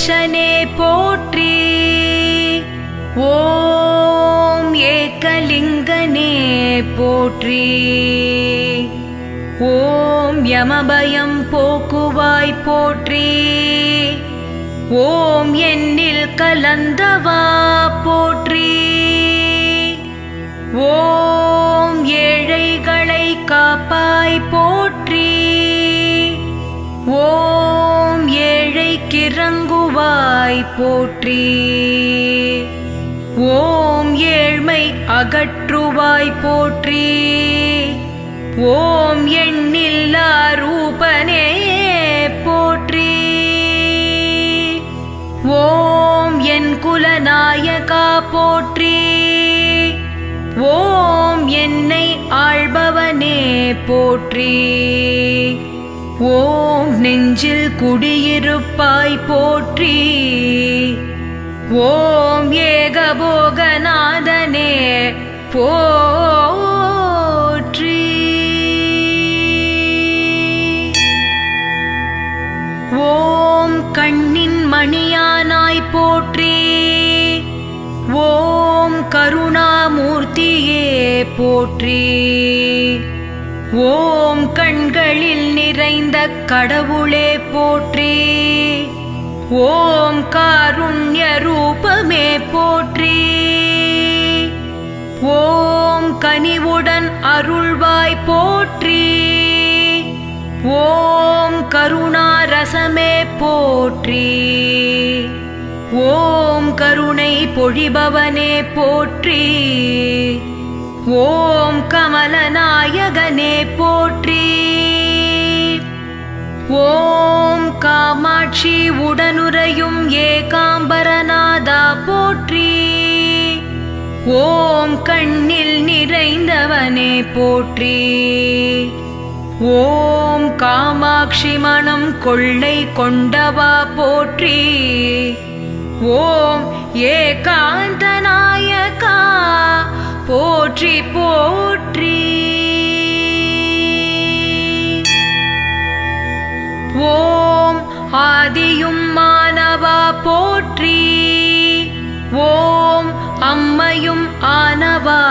ஈசனே போற்றி. ஓம் ஏகலிங்கனே போற்றி. ஓம் யமபயம் போக்குவாய் போற்றி. ஓம் என்னில் கலந்தவா போற்றி. ஓம் ஏழைகளை காப்பாய் போற்றி. ஓம் ஏழைக்கிறங்குவாய் போற்றி. ஓம் ஏழ்மை அகற்றுவாய் போற்றி. ஓம் எண்ணில்லா ரூபனே போற்றி. ஓம் என் குலநாயகா போற்றி. ஓம் என்னை ஆள்பவனே போற்றி. ஓம் நெஞ்சில் குடியிருப்பாய் போற்றி. ஓம் ஏகபோகநாதனே போற்றி. ஓம் கண்ணின் மணியானாய் போற்றி. ஓம் கருணாமூர்த்தியே போற்றி. ஓம் கண்களில் நிறைந்த கடவுளே போற்றி. ஓம் காருண்ய ரூபமே போற்றி. ஓம் கனிவுடன் அருள்வாய் போற்றி. ஓம் கருணாரசமே போற்றி. ஓம் கருணை பொழிபவனே போற்றி. ஓம் கமலநாயகனே போற்றி. ஓம் காமாட்சி உடனுறையும் ஏகாம்பரநாதா போற்றி. ஓம் கண்ணில் நிறைந்தவனே போற்றி. ஓம் காமாட்சி மனம் கொள்ளை கொண்டவா போற்றி. ஓம் ஏகாந்தநாயகா போற்றி போற்றி. ஓம் ஆதியும் மானவா போற்றி. ஓம் அம்மையும் ஆனவா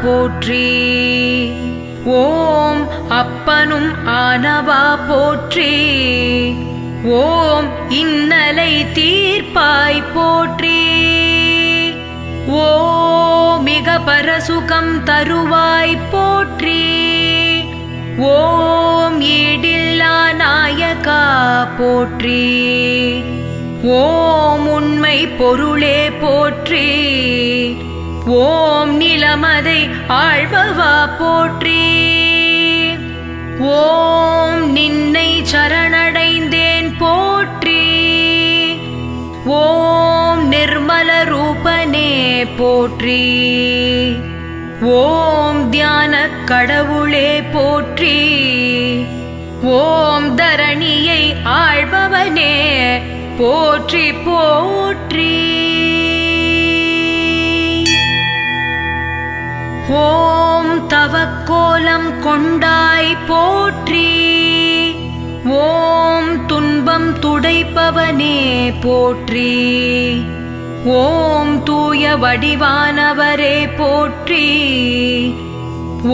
போற்றி. ஓம் அப்பனும் ஆனவா போற்றி. ஓம் இன்னலை தீர்ப்பாய் போற்றி. ஓம் மிக பரசுகம் தருவாய் போற்றி. ஓம் ஈடில்லா நாயகா போற்றி. ஓம் உண்மை பொருளே போற்றி. ஓம் நிலமதை ஆள்பவா போற்றி. ஓம் நின்னை சரணடைந்தேன் போற்றி. ஓம் நிர்மல ரூபனே போற்றி. ஓம் தியான கடவுளே போற்றி. ஓம் தரணியை ஆள்பவனே போற்றி போற்றி. ஓம் தவக்கோலம் கொண்டாய் போற்றி. ஓம் துன்பம் துடைப்பவனே போற்றி. ஓம் தூய வடிவானவரே போற்றி.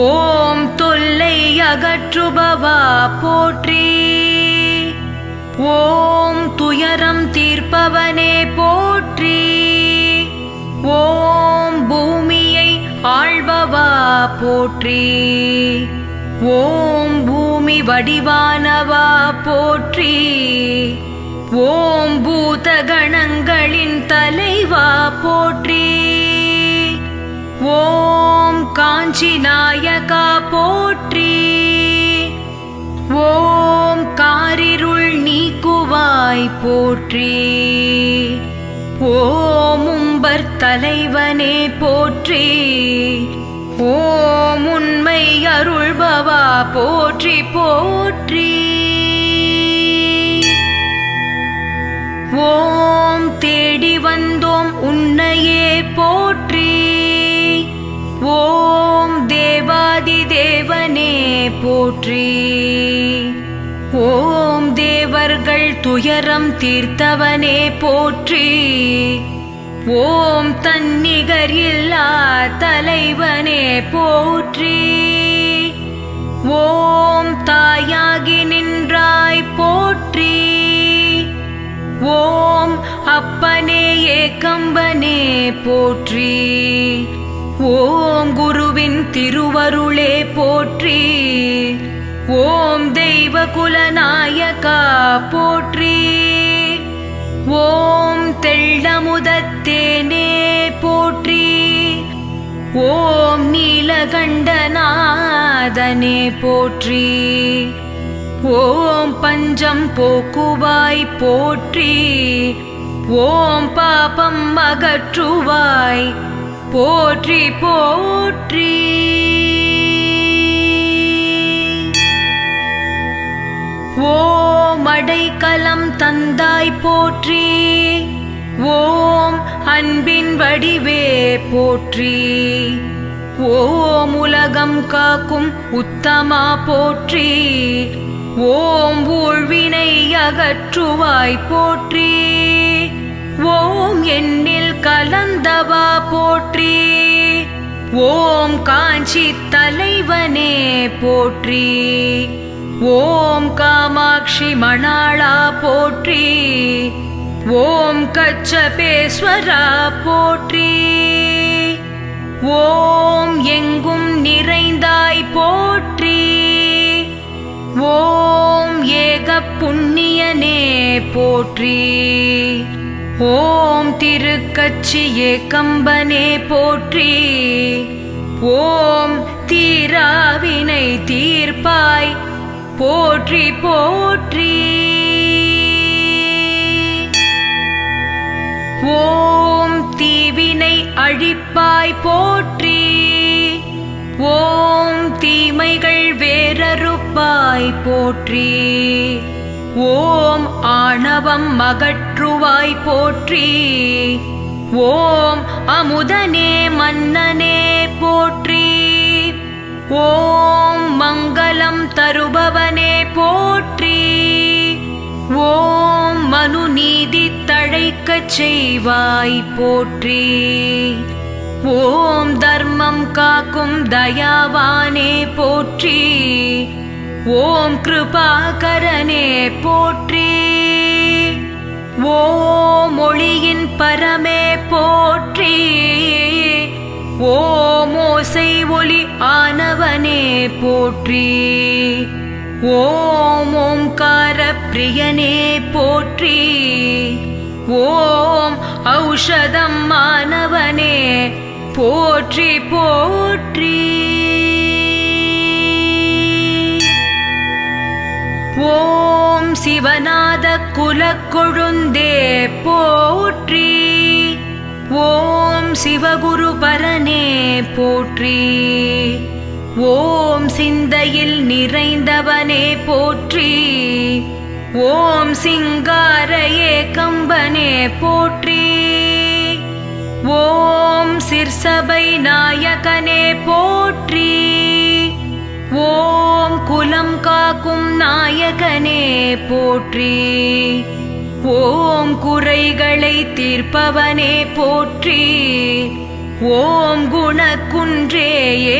ஓம் தொல்லை அகற்றுபவா போற்றி. ஓம் துயரம் தீர்ப்பவனே போற்றி. ஓம் பூமியை ஆள்பவா போற்றி. ஓம் பூமி வடிவானவா போற்றி. ஓம் பூதகணங்களின் தலைவா போற்றி. ஓம் காஞ்சி நாயகா போற்றி. ஓம் காரிருள் நீக்குவாய் போற்றி. ஓம் உம்பர் தலைவனே போற்றி. ஓம் உண்மை அருள்பவா போற்றி போற்றி. ஓம் தேடி வந்தோம் உன்னையே போற்றி. ஓம் தேவாதி தேவனே போற்றி. ஓம் தேவர்கள் துயரம் தீர்த்தவனே போற்றி. ஓம் தன்னிகர் இல்லா தலைவனே போற்றி. ஓம் தாயாகி நின்றாய் போற்றி. ஓம் அப்பனே ஏகம்பனே போற்றி. ஓம் குருவின் திருவருளே போற்றி. ஓம் தெய்வ குலநாயகா போற்றி. ஓம் தெள்ளமுதத்தேனே போற்றி. ஓம் நீலகண்டநாதனே போற்றி. ஓம் பஞ்சம் போக்குவாய் போற்றி. ஓம் பாபம் அகற்றுவாய் போற்றி போற்றி. ஓம் அடைக்கலம் தந்தாய் போற்றி. ஓம் அன்பின் வடிவே போற்றி. ஓம் உலகம் காக்கும் உத்தமா போற்றி. ஓம் ஊழ்வினை அகற்றுவாய் போற்றி. ஓம் எண்ணில் கலந்தவா போற்றி. ஓம் காஞ்சி தலைவனே போற்றி. ஓம் காமாட்சி மணாளா போற்றி. ஓம் கச்சபேஸ்வரா போற்றி. ஓம் எங்கும் நிறைந்தாய் போற்றி. ஓம் ஏக புண்ணியனே போற்றி. ஓம் திருக்கச்சி ஏகம்பனே போற்றி. ஓம் தீராவினை தீர்ப்பாய் போற்றி போற்றி. ஓம் தீவினை அழிப்பாய் போற்றி. ஓம் தீமைகள் வேறறுப்பாய் போற்றி. ஓம் ஆணவம் அகற்றுவாய் போற்றி. ஓம் அமுதனே மன்னனே போற்றி. ஓம் மங்களம் தருபவனே போற்றி. ஓம் மனுநீதி தழைக்கச் செய்வாய் போற்றி. ஓம் தர்மம் காக்கும் தயாவானே போற்றி. ஓம் கிருபாகரனே போற்றி. ஓம் ஒளியின் பரமே போற்றி. ஓம் ஓசை ஒளி ஆனவனே போற்றி. ஓம் ஓம்கார பிரியனே போற்றி. ஓம் ஔஷதம் மானவனே போற்றி போற்றி. ஓம் சிவநாத குலக்கொழுந்தே போற்றி. ஓம் சிவகுரு பரனே போற்றி. ஓம் சிந்தையில் நிறைந்தவனே போற்றி. ஓம் சிங்கார ஏகம்பனே போற்றி. ஓம் சிற்சபை நாயகனே போற்றி. ஓம் குலம் காக்கும் நாயகனே போற்றி. ஓம் குறைகளை தீர்ப்பவனே போற்றி. ஓம் குணக்குன்றே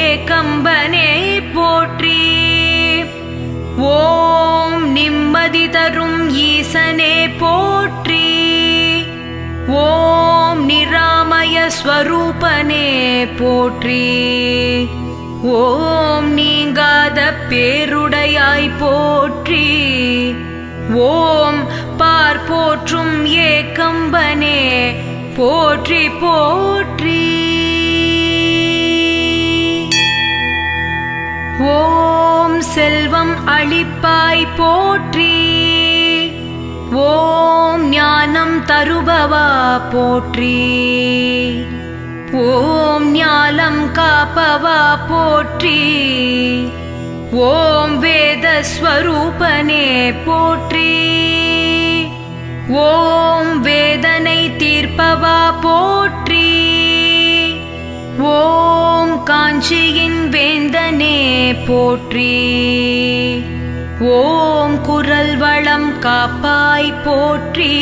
ஏகம்பனே போற்றி. ஓம் நிம்மதி தரும் ஈசனே போற்றி. ஓம் நிராமய ஸ்வரூபனே போற்றி. ஓம் நீங்காத பேருடையாய் போற்றி. ஓம் பார்ப்போற்றும் ஏகம்பனே போற்றி போற்றி. ஓம் செல்வம் அளிப்பாய் போற்றி. ஓம் ஞானம் தருபவா போற்றி. ஓம் ஞானம் காப்பவா போற்றி. ஓம் வேதஸ்வரூபனே போற்றி. ஓம் வேதனை தீர்ப்பவா போற்றி. ஓம் காஞ்சியின் வேந்தனே போற்றி. ஓம் குரல் வளம் காப்பாய் போற்றி.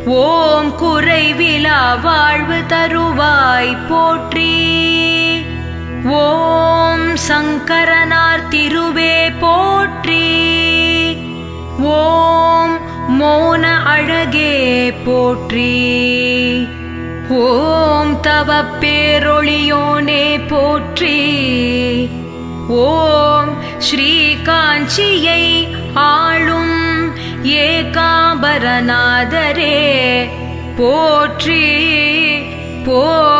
ஓம் குறைவிலா வாழ்வு தருவாய் போற்றி. ஓம் சங்கரனார் திருவே போற்றி. ஓம் மோன அழகே போற்றி. ஓம் தவ பேரொளியோனே போற்றி. ஓம் ஸ்ரீ காஞ்சியை ஆளும் ஏகாம்பரநாதரே போற்றி போற்றி.